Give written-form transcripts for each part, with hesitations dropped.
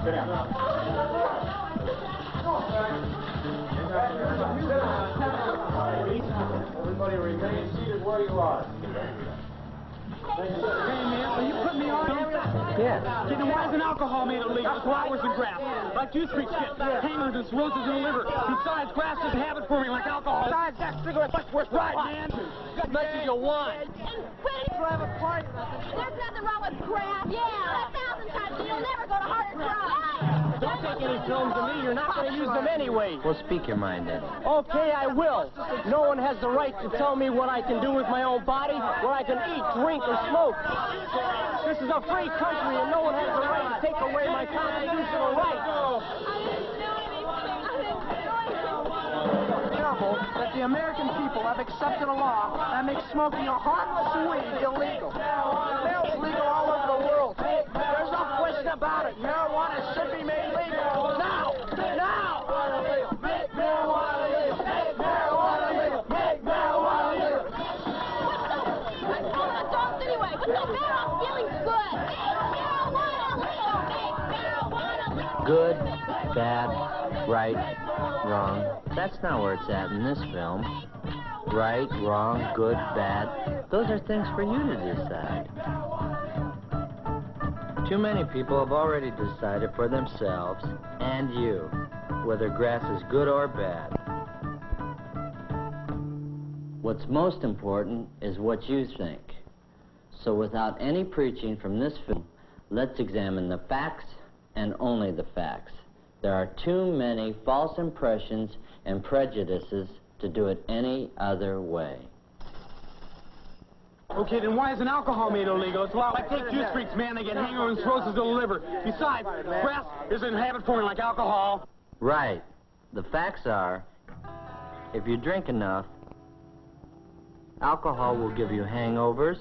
Sit down. Everybody remain seated where you are. Hey, man, are you putting me on? Yeah. Okay, then why isn't alcohol made illegal? Flowers and grass, like juice freaks get, hangers and cirrhosis in the liver. Besides, grass doesn't have it for me like alcohol. Besides, that cigarette much worse. Right, man. As much as you want. And quit it. Have a party. There's nothing wrong with grass. Yeah, 1,000 times, and you'll never go to harder drugs. Don't take any films of me. You're not going to use them anyway. Well, speak your mind then. Okay, I will. No one has the right to tell me what I can do with my own body, what I can eat, drink, or smoke. This is a free country, and no one has the right to take away my constitutional rights. That the American people have accepted a law that makes smoking a harmless weed illegal. It's legal all over the world. There's no question about it. Marijuana should be made legal now. Now. Make marijuana legal. Make marijuana legal. Make marijuana legal. I'm calling adults anyway. What's so bad about feeling good? Make marijuana legal. Make marijuana legal. Good, bad, right, wrong. That's not where it's at in this film. Right, wrong, good, bad. Those are things for you to decide. Too many people have already decided for themselves, and you, whether grass is good or bad. What's most important is what you think. So without any preaching from this film, let's examine the facts and only the facts. There are too many false impressions and prejudices to do it any other way. Okay, then why isn't alcohol made illegal? It's allowed. I take juice freaks, man. They get hangers and cirrhosis of the liver. Besides, grass isn't habit forming like alcohol. Right. The facts are, if you drink enough, alcohol will give you hangovers,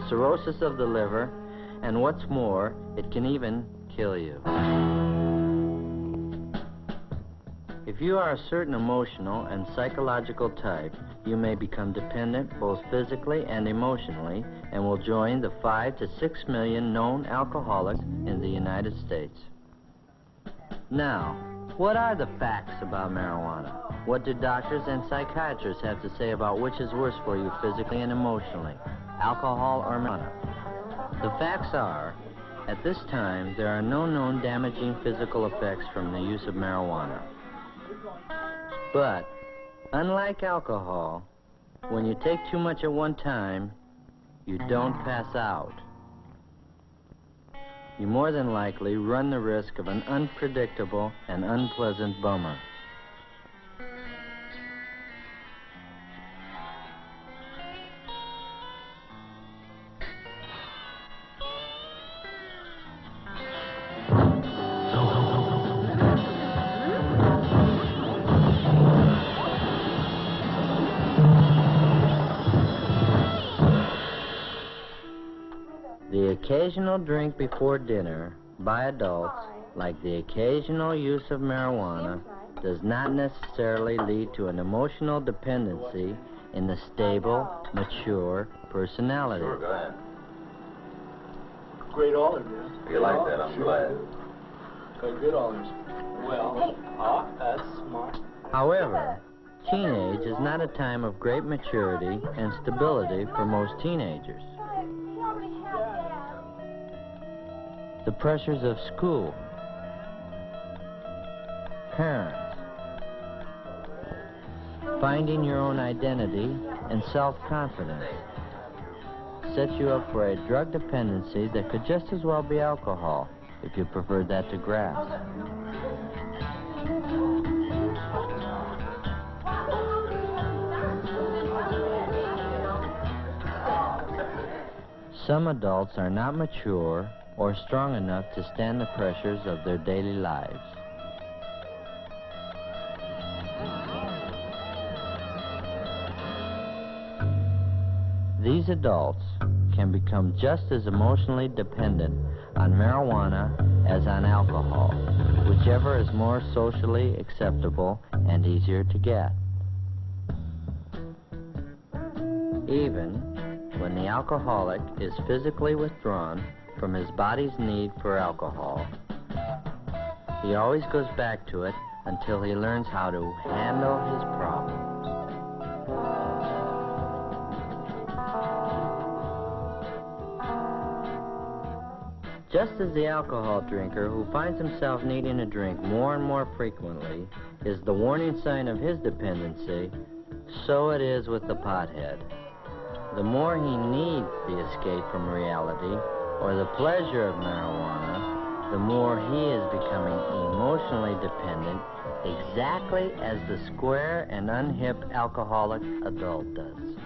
cirrhosis of the liver, and what's more, it can even kill you. If you are a certain emotional and psychological type, you may become dependent both physically and emotionally and will join the 5 to 6 million known alcoholics in the United States. Now, what are the facts about marijuana? What do doctors and psychiatrists have to say about which is worse for you physically and emotionally, alcohol or marijuana? The facts are, at this time, there are no known damaging physical effects from the use of marijuana. But, unlike alcohol, when you take too much at one time, you don't pass out. You more than likely run the risk of an unpredictable and unpleasant bummer. The occasional drink before dinner by adults, like the occasional use of marijuana, does not necessarily lead to an emotional dependency in the stable, mature personality. Sure, go ahead. Great olive, man. You like that, I'm glad. Got good olives. Well, that's smart. However, teenage is not a time of great maturity and stability for most teenagers. The pressures of school, parents, finding your own identity and self-confidence set you up for a drug dependency that could just as well be alcohol if you preferred that to grass. Some adults are not mature or strong enough to stand the pressures of their daily lives. These adults can become just as emotionally dependent on marijuana as on alcohol, whichever is more socially acceptable and easier to get. Even when the alcoholic is physically withdrawn from his body's need for alcohol. He always goes back to it until he learns how to handle his problems. Just as the alcohol drinker who finds himself needing a drink more and more frequently is the warning sign of his dependency, so it is with the pothead. The more he needs the escape from reality or the pleasure of marijuana, the more he is becoming emotionally dependent, exactly as the square and unhip alcoholic adult does.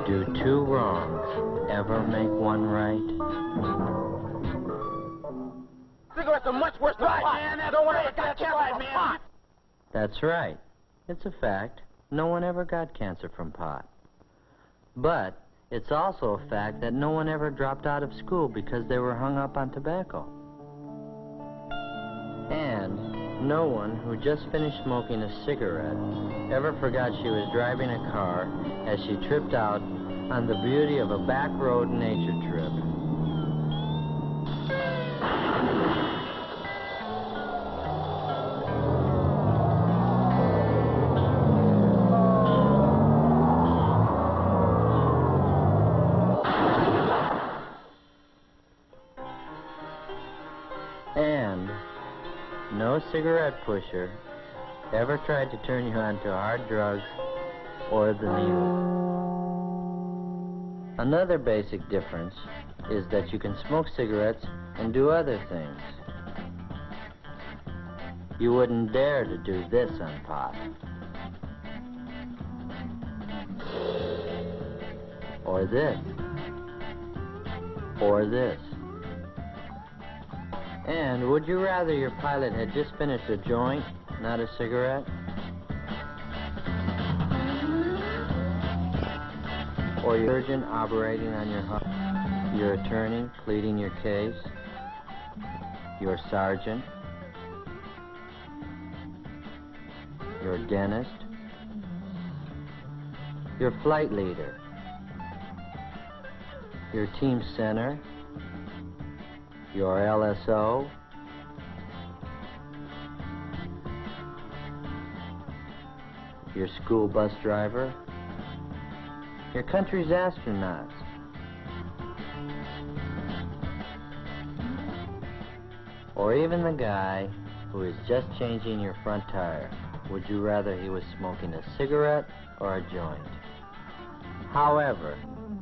Do two wrongs ever make one right? Cigarettes are much worse than pot. Man, no one ever got cancer, man. That's right. It's a fact. No one ever got cancer from pot. But it's also a fact that no one ever dropped out of school because they were hung up on tobacco. And no one who just finished smoking a cigarette ever forgot she was driving a car as she tripped out on the beauty of a back road nature trip. And no cigarette pusher ever tried to turn you on to hard drugs or the needle. Another basic difference is that you can smoke cigarettes and do other things. You wouldn't dare to do this on pot. Or this. Or this. And would you rather your pilot had just finished a joint, not a cigarette? Or your surgeon operating on your heart? Your attorney pleading your case? Your sergeant? Your dentist? Your flight leader? Your team center? Your LSO? Your school bus driver? Your country's astronauts? Or even the guy who is just changing your front tire? Would you rather he was smoking a cigarette or a joint? However,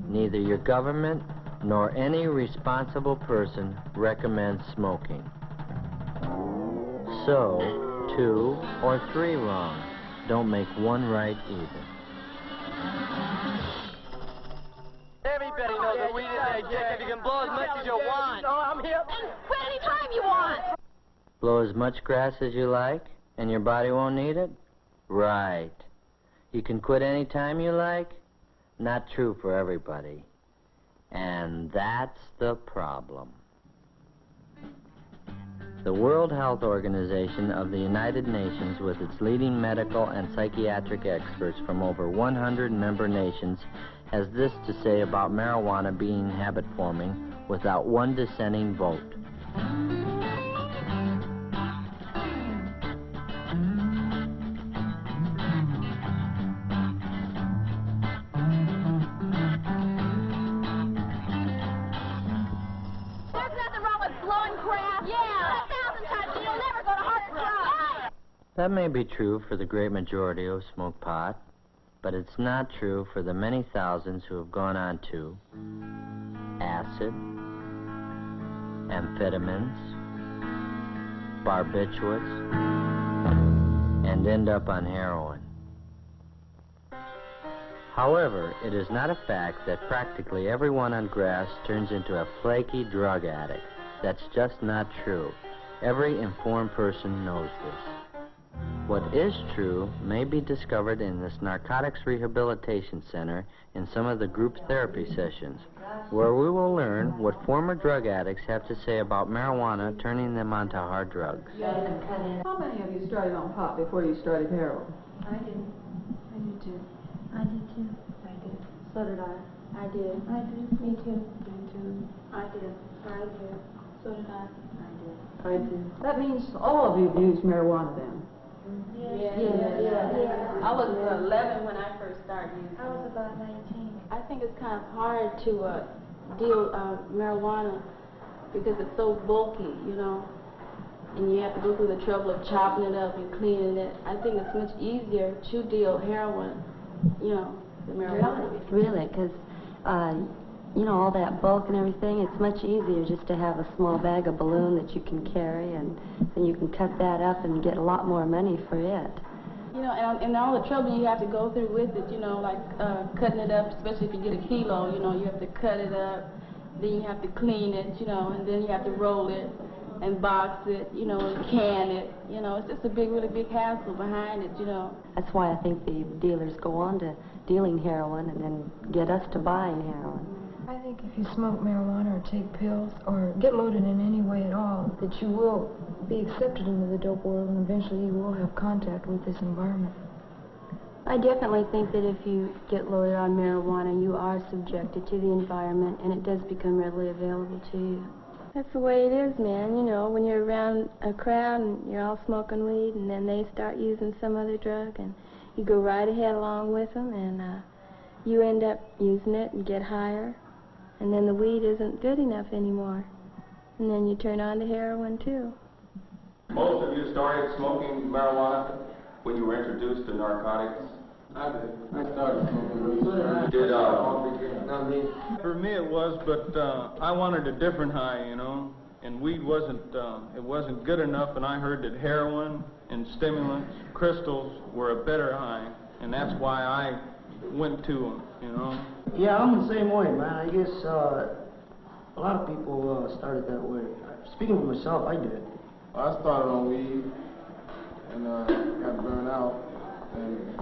neither your government nor any responsible person recommends smoking. So, 2 or 3 wrongs don't make one right either. Everybody knows that weed is addictive. You can blow as much as you want. No, I'm here. And quit any time you want. Blow as much grass as you like, and your body won't need it? Right. You can quit any time you like? Not true for everybody. And that's the problem. The World Health Organization of the United Nations, with its leading medical and psychiatric experts from over 100 member nations, has this to say about marijuana being habit-forming without one dissenting vote. There's nothing wrong with blowing crap. Yeah. 1,000 times and you'll never go to heart drugs. That may be true for the great majority who smoke pot, but it's not true for the many thousands who have gone on to acid, amphetamines, barbiturates, and end up on heroin. However, it is not a fact that practically everyone on grass turns into a flaky drug addict. That's just not true. Every informed person knows this. What is true may be discovered in this Narcotics Rehabilitation Center in some of the group therapy sessions, where we will learn what former drug addicts have to say about marijuana turning them onto hard drugs. How many of you started on pot before you started heroin? I did. I did too. I did too. I did. So did I. I did. I did. Me too. Me too. I did. I did. So did I. I did. That means all of you have used marijuana then? Yeah. I was 11 when I first started using it. I was about 19. I think it's kind of hard to deal marijuana because it's so bulky, you know, and you have to go through the trouble of chopping it up and cleaning it. I think it's much easier to deal heroin, you know, than marijuana. Really, because, you know, all that bulk and everything, it's much easier just to have a small bag of balloon that you can carry, and then you can cut that up and get a lot more money for it. You know, and all the trouble you have to go through with it, you know, like cutting it up, especially if you get a kilo, you know, you have to cut it up, then you have to clean it, you know, and then you have to roll it and box it, you know, and can it. You know, it's just a big, really big hassle behind it, you know. That's why I think the dealers go on to dealing heroin and then get us to buying heroin. I think if you smoke marijuana or take pills or get loaded in any way at all, that you will be accepted into the dope world and eventually you will have contact with this environment. I definitely think that if you get loaded on marijuana, you are subjected to the environment and it does become readily available to you. That's the way it is, man. You know, when you're around a crowd and you're all smoking weed and then they start using some other drug and you go right ahead along with them and you end up using it and get higher. And then the weed isn't good enough anymore. And then you turn on to heroin, too. Most of you started smoking marijuana when you were introduced to narcotics? I did. I started smoking. For me it was, but I wanted a different high, you know. And weed wasn't good enough, and I heard that heroin and stimulants, crystals, were a better high. And that's why I went to them, you know. Yeah, I'm the same way, man. I guess a lot of people started that way. Speaking for myself, I did. I started on weed and got burned out, and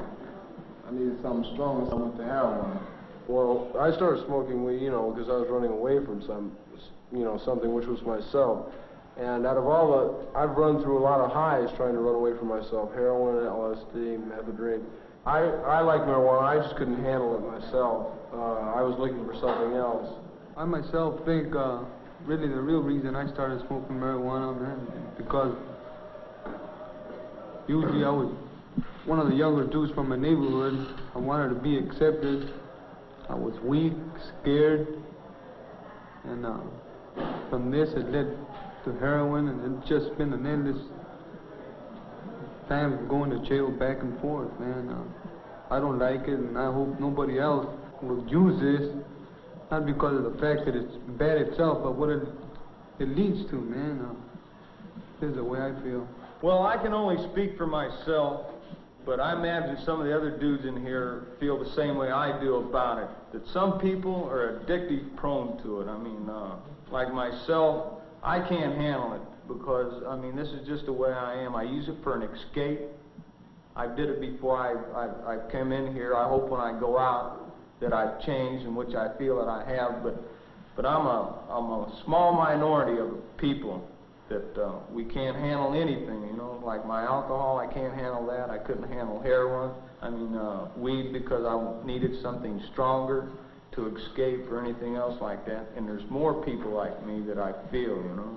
I needed something strong, so I went to heroin. Well, I started smoking weed, you know, because I was running away from something which was myself. And out of all I've run through a lot of highs trying to run away from myself: heroin, LSD, methadone. I like marijuana. I just couldn't handle it myself. I was looking for something else. I myself think really the real reason I started smoking marijuana, man, because usually I was one of the younger dudes from my neighborhood. I wanted to be accepted. I was weak, scared, and from this it led to heroin, and it's just been an endless time of going to jail back and forth, man. I don't like it, and I hope nobody else will use this, not because of the fact that it's bad itself, but what it leads to, man. This is the way I feel. Well, I can only speak for myself, but I imagine some of the other dudes in here feel the same way I do about it, that some people are addictive prone to it. I mean, like myself, I can't handle it because, I mean, this is just the way I am. I use it for an escape. I did it before I came in here. I hope when I go out that I've changed, in which I feel that I have, but I'm a small minority of people that we can't handle anything, you know. Like my alcohol, I can't handle that. I couldn't handle heroin. I mean, weed, because I needed something stronger to escape or anything else like that. And there's more people like me that I feel, you know.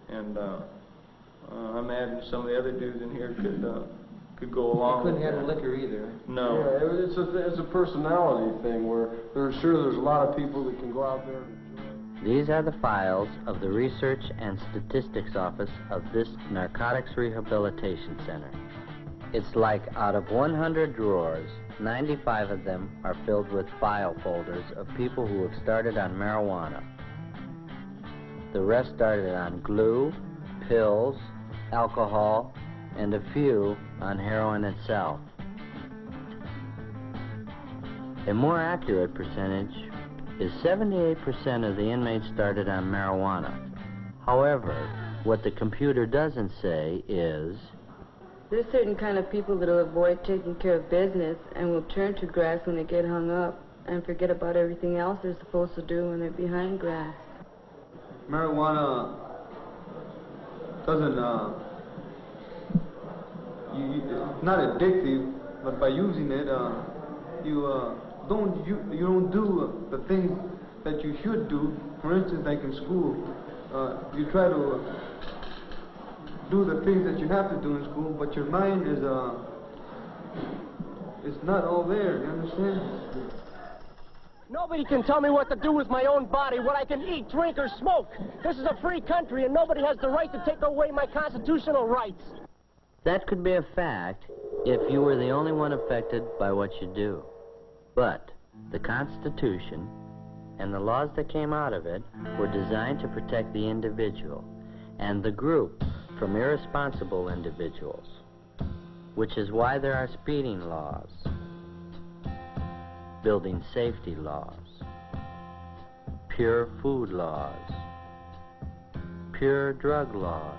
And I imagine some of the other dudes in here could go along. You couldn't handle liquor either. No. Yeah, it's a personality thing where there's a lot of people that can go out there and enjoy. These are the files of the Research and Statistics Office of this Narcotics Rehabilitation Center. It's like out of 100 drawers, 95 of them are filled with file folders of people who have started on marijuana. The rest started on glue, pills, alcohol, and a few on heroin itself. A more accurate percentage is 78% of the inmates started on marijuana. However, what the computer doesn't say is, There's certain kind of people that will avoid taking care of business and will turn to grass when they get hung up and forget about everything else they're supposed to do when they're behind grass. Marijuana doesn't, it's not addictive, but by using it, you you don't do the things that you should do. For instance, like in school, you try to do the things that you have to do in school, but your mind is it's not all there. You understand? Nobody can tell me what to do with my own body, what I can eat, drink, or smoke. This is a free country, and nobody has the right to take away my constitutional rights. That could be a fact if you were the only one affected by what you do. But the Constitution and the laws that came out of it were designed to protect the individual and the group from irresponsible individuals, which is why there are speeding laws, building safety laws, pure food laws, pure drug laws,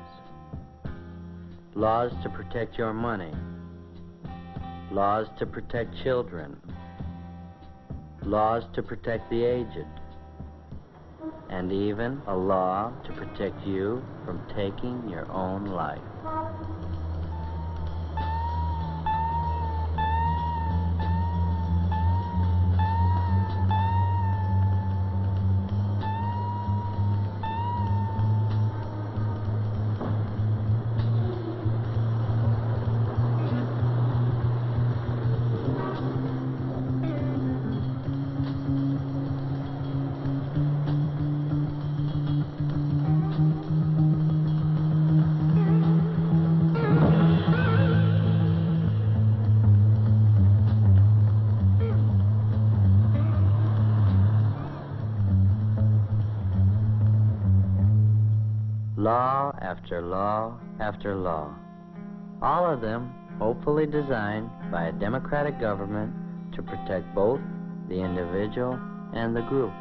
laws to protect your money, laws to protect children, laws to protect the aged, and even a law to protect you from taking your own life. Law after law after law, all of them hopefully designed by a democratic government to protect both the individual and the group.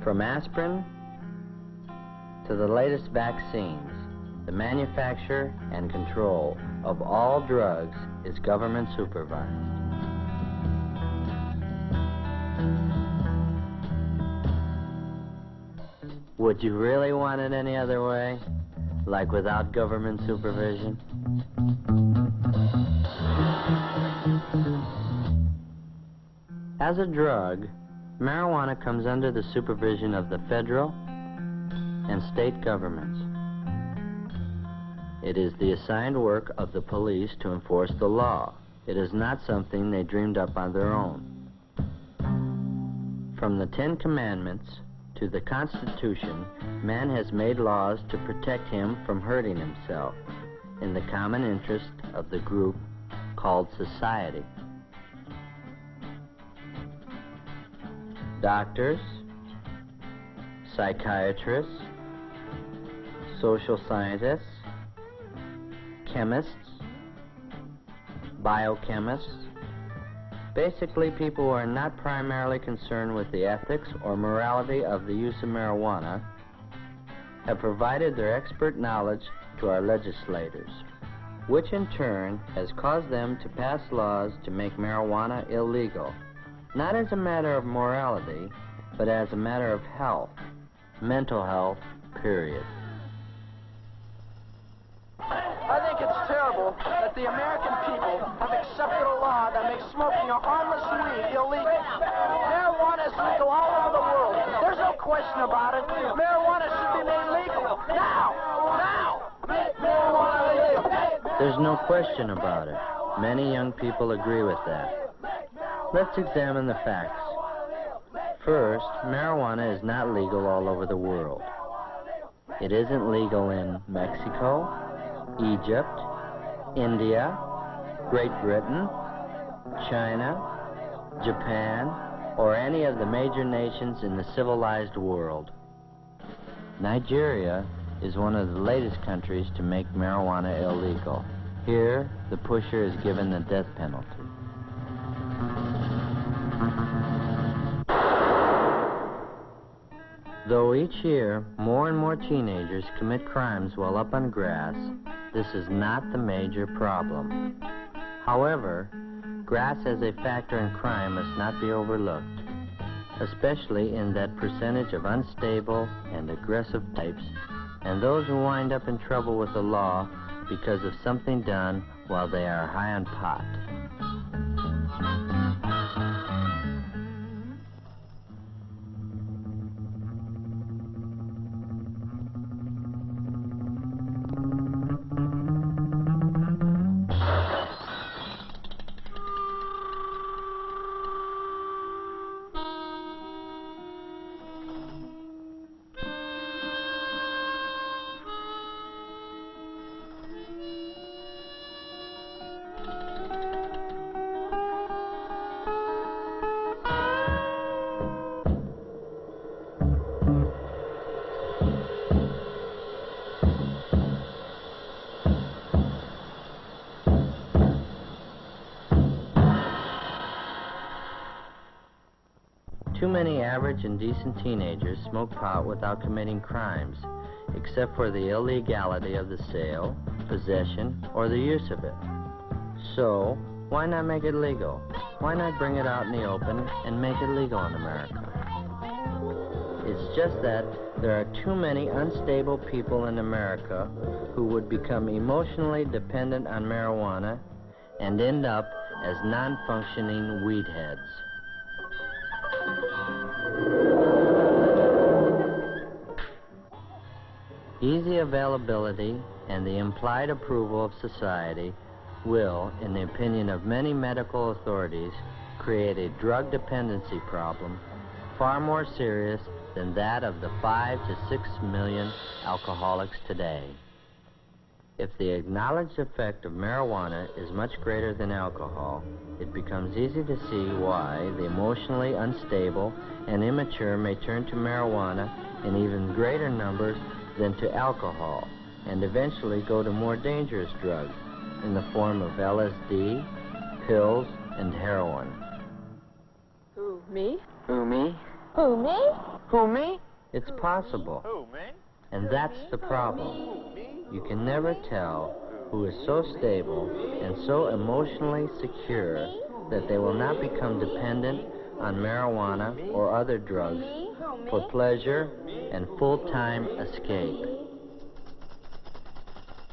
From aspirin to the latest vaccines, the manufacture and control of all drugs is government supervised. Would you really want it any other way? Like without government supervision? As a drug, marijuana comes under the supervision of the federal and state governments. It is the assigned work of the police to enforce the law. It is not something they dreamed up on their own. From the 10 Commandments to the Constitution, man has made laws to protect him from hurting himself in the common interest of the group called society. Doctors, psychiatrists, social scientists, chemists, biochemists, basically people who are not primarily concerned with the ethics or morality of the use of marijuana, have provided their expert knowledge to our legislators, which in turn has caused them to pass laws to make marijuana illegal, not as a matter of morality, but as a matter of health, mental health, period. I think it's terrible that the American people have accepted a law that makes smoking a harmless weed illegal. Marijuana is legal all over the world. There's no question about it. Marijuana should be made legal. Now! Now! Make marijuana legal. There's no question about it. Many young people agree with that. Let's examine the facts. First, marijuana is not legal all over the world. It isn't legal in Mexico, Egypt, India, Great Britain, China, Japan, or any of the major nations in the civilized world. Nigeria is one of the latest countries to make marijuana illegal. Here, the pusher is given the death penalty. Though each year more and more teenagers commit crimes while up on grass, this is not the major problem. However, grass as a factor in crime must not be overlooked, especially in that percentage of unstable and aggressive types and those who wind up in trouble with the law because of something done while they are high on pot. Too many average and decent teenagers smoke pot without committing crimes, except for the illegality of the sale, possession, or the use of it. So, why not make it legal? Why not bring it out in the open and make it legal in America? It's just that there are too many unstable people in America who would become emotionally dependent on marijuana and end up as non-functioning weed heads. Easy availability and the implied approval of society will, in the opinion of many medical authorities, create a drug dependency problem far more serious than that of the 5 to 6 million alcoholics today. If the acknowledged effect of marijuana is much greater than alcohol, it becomes easy to see why the emotionally unstable and immature may turn to marijuana in even greater numbers than to alcohol, and eventually go to more dangerous drugs in the form of LSD, pills, and heroin. Who, me? Who, me? Who, me? Who, me? It's possible. And that's the problem. You can never tell who is so stable and so emotionally secure that they will not become dependent on marijuana or other drugs for pleasure and full-time escape.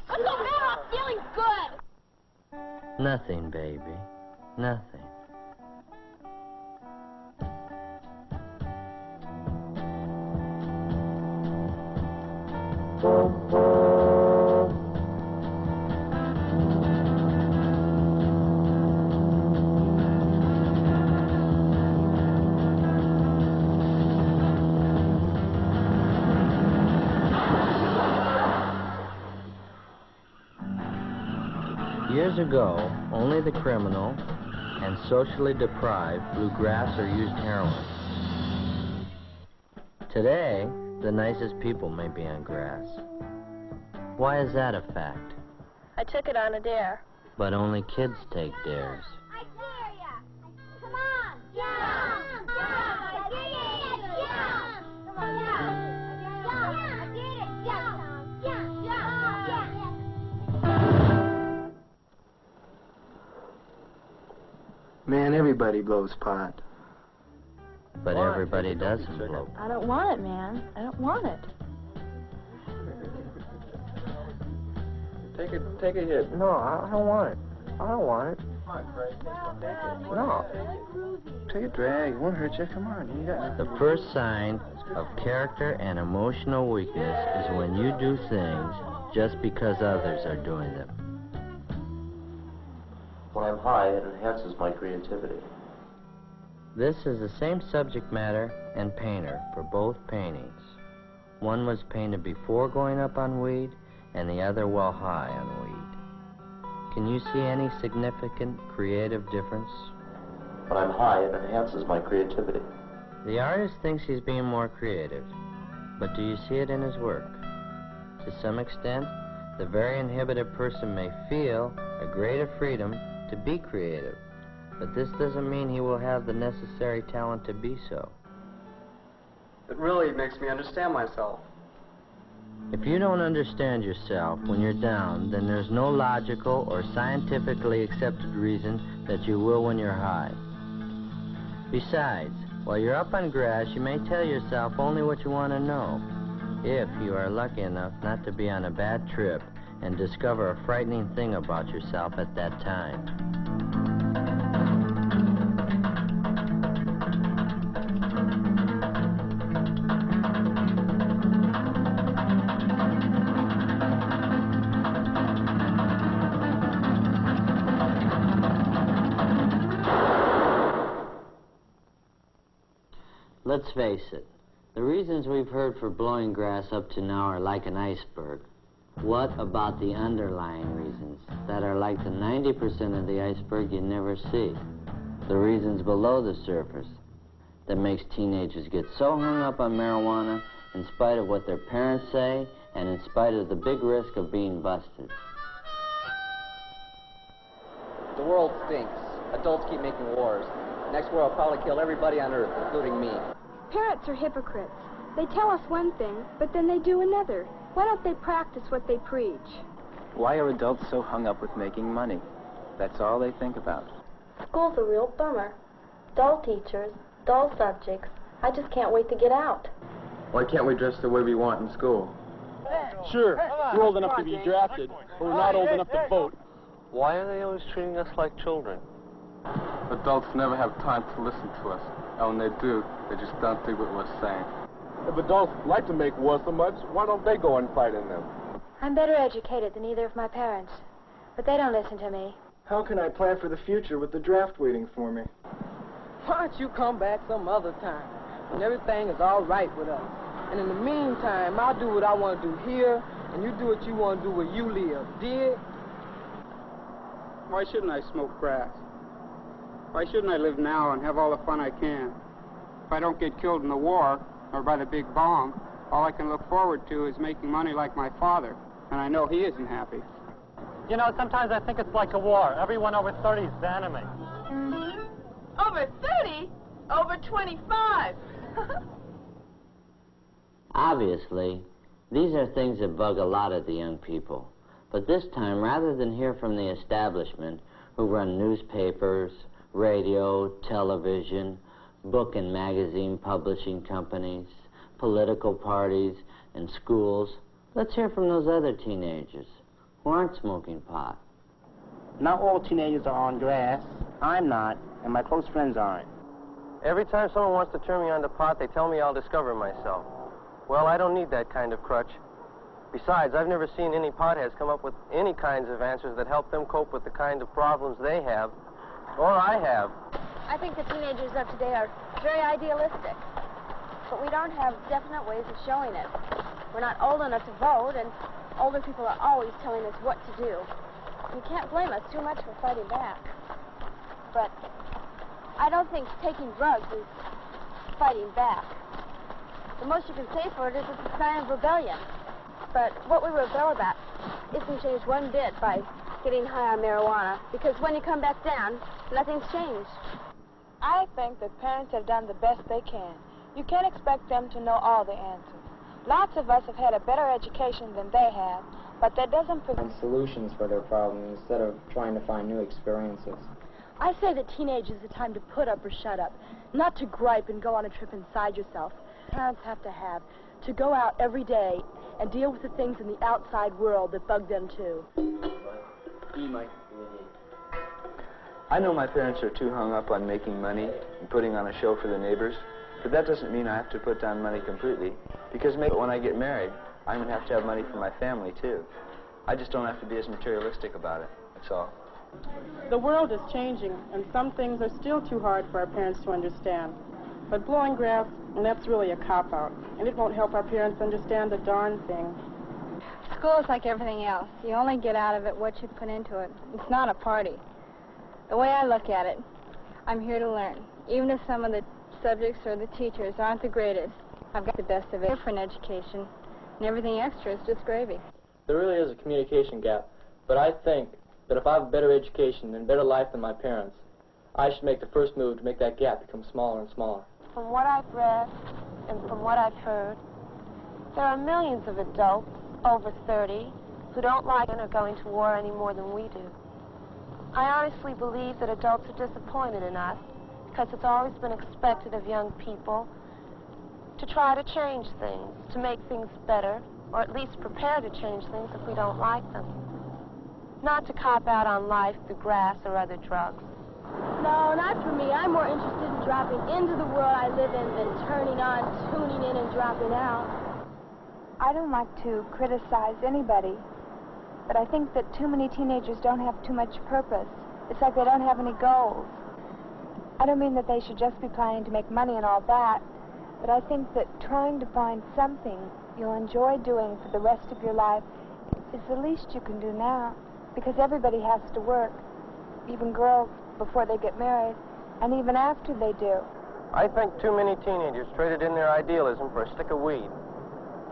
What's the matter? I'm feeling good. Nothing, baby. Nothing. Years ago, only the criminal and socially deprived blew grass or used heroin. Today, the nicest people may be on grass. Why is that a fact? I took it on a dare. But only kids take dares. I dare ya! Come on! Jump! Jump! I dare ya! Jump! Come on, jump! Jump! I dare ya! Jump! Jump! Jump! Man, everybody blows pot. But everybody doesn't blow. I don't want it, man. I don't want it. Take a hit. No, I don't want it. I don't want it. No. Take a drag. It won't hurt you. Come on. You got The first sign of character and emotional weakness is when you do things just because others are doing them. When I'm high, it enhances my creativity. This is the same subject matter and painter for both paintings. One was painted before going up on weed, and the other while high on weed. Can you see any significant creative difference? When I'm high, it enhances my creativity. The artist thinks he's being more creative, but do you see it in his work? To some extent, the very inhibited person may feel a greater freedom to be creative, but this doesn't mean he will have the necessary talent to be so. It really makes me understand myself. If you don't understand yourself when you're down, then there's no logical or scientifically accepted reason that you will when you're high. Besides, while you're up on grass, you may tell yourself only what you want to know, if you are lucky enough not to be on a bad trip and discover a frightening thing about yourself at that time. Let's face it, the reasons we've heard for blowing grass up to now are like an iceberg. What about the underlying reasons that are like the 90% of the iceberg you never see? The reasons below the surface that makes teenagers get so hung up on marijuana in spite of what their parents say and in spite of the big risk of being busted. The world stinks. Adults keep making wars. Next war will probably kill everybody on Earth, including me. Parents are hypocrites. They tell us one thing, but then they do another. Why don't they practice what they preach? Why are adults so hung up with making money? That's all they think about. School's a real bummer. Dull teachers, dull subjects. I just can't wait to get out. Why can't we dress the way we want in school? Sure, we're old enough to be drafted, but we're not old enough to vote. Why are they always treating us like children? Adults never have time to listen to us. And when they do, they just don't think what we're saying. If adults like to make war so much, why don't they go and fight in them? I'm better educated than either of my parents, but they don't listen to me. How can I plan for the future with the draft waiting for me? Why don't you come back some other time when everything is all right with us? And in the meantime, I'll do what I want to do here, and you do what you want to do where you live. Dig? Why shouldn't I smoke grass? Why shouldn't I live now and have all the fun I can? If I don't get killed in the war, or by the big bomb, all I can look forward to is making money like my father, and I know he isn't happy. You know, sometimes I think it's like a war. Everyone over 30 is the enemy. Over 30? Over 25. Obviously, these are things that bug a lot of the young people. But this time, rather than hear from the establishment, who run newspapers, radio, television, book and magazine publishing companies, political parties, and schools, let's hear from those other teenagers who aren't smoking pot. Not all teenagers are on grass. I'm not, and my close friends aren't. Every time someone wants to turn me on to pot, they tell me I'll discover myself. Well, I don't need that kind of crutch. Besides, I've never seen any potheads come up with any kinds of answers that help them cope with the kind of problems they have, or I have. I think the teenagers of today are very idealistic, but we don't have definite ways of showing it. We're not old enough to vote, and older people are always telling us what to do. You can't blame us too much for fighting back. But I don't think taking drugs is fighting back. The most you can say for it is it's a sign of rebellion. But what we rebel about isn't changed one bit by getting high on marijuana, because when you come back down, nothing's changed. I think that parents have done the best they can. You can't expect them to know all the answers. Lots of us have had a better education than they have, but that doesn't find solutions for their problems instead of trying to find new experiences. I say that teenage is the time to put up or shut up, not to gripe and go on a trip inside yourself. Parents have to go out every day and deal with the things in the outside world that bug them too. I know my parents are too hung up on making money and putting on a show for the neighbors, but that doesn't mean I have to put down money completely, because maybe when I get married, I'm going to have money for my family too. I just don't have to be as materialistic about it, that's all. The world is changing, and some things are still too hard for our parents to understand. But blowing grass, that's really a cop-out, and it won't help our parents understand a darn thing. School is like everything else. You only get out of it what you put into it. It's not a party. The way I look at it, I'm here to learn. Even if some of the subjects or the teachers aren't the greatest, I've got the best of it for an education, and everything extra is just gravy. There really is a communication gap, but I think that if I have a better education and better life than my parents, I should make the first move to make that gap become smaller and smaller. From what I've read and from what I've heard, there are millions of adults over 30 who don't like or going to war any more than we do. I honestly believe that adults are disappointed in us because it's always been expected of young people to try to change things, to make things better, or at least prepare to change things if we don't like them. Not to cop out on life through grass or other drugs. No, not for me. I'm more interested in dropping into the world I live in than turning on, tuning in, and dropping out. I don't like to criticize anybody, but I think that too many teenagers don't have too much purpose. It's like they don't have any goals. I don't mean that they should just be planning to make money and all that, but I think that trying to find something you'll enjoy doing for the rest of your life is the least you can do now, because everybody has to work, even girls before they get married, and even after they do. I think too many teenagers traded in their idealism for a stick of weed.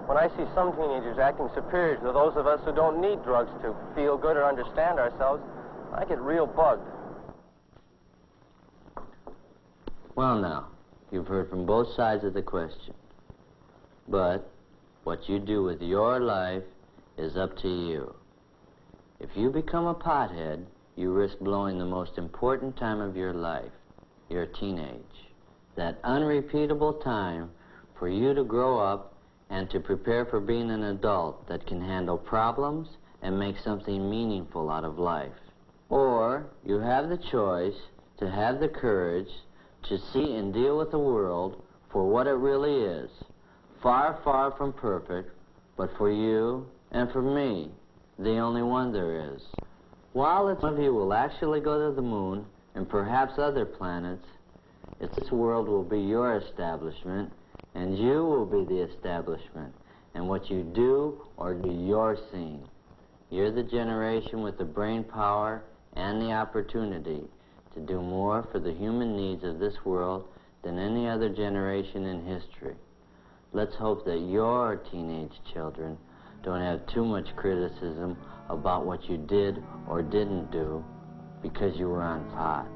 When I see some teenagers acting superior to those of us who don't need drugs to feel good or understand ourselves, I get real bugged. Well, now, you've heard from both sides of the question. But what you do with your life is up to you. If you become a pothead, you risk blowing the most important time of your life, your teenage. That unrepeatable time for you to grow up and to prepare for being an adult that can handle problems and make something meaningful out of life. Or you have the choice to have the courage to see and deal with the world for what it really is. Far, far from perfect, but for you and for me, the only one there is. While some of you will actually go to the moon and perhaps other planets, this world will be your establishment, and you will be the establishment. And what you do or do, you're seeing. You're the generation with the brain power and the opportunity to do more for the human needs of this world than any other generation in history. Let's hope that your teenage children don't have too much criticism about what you did or didn't do because you were on pot.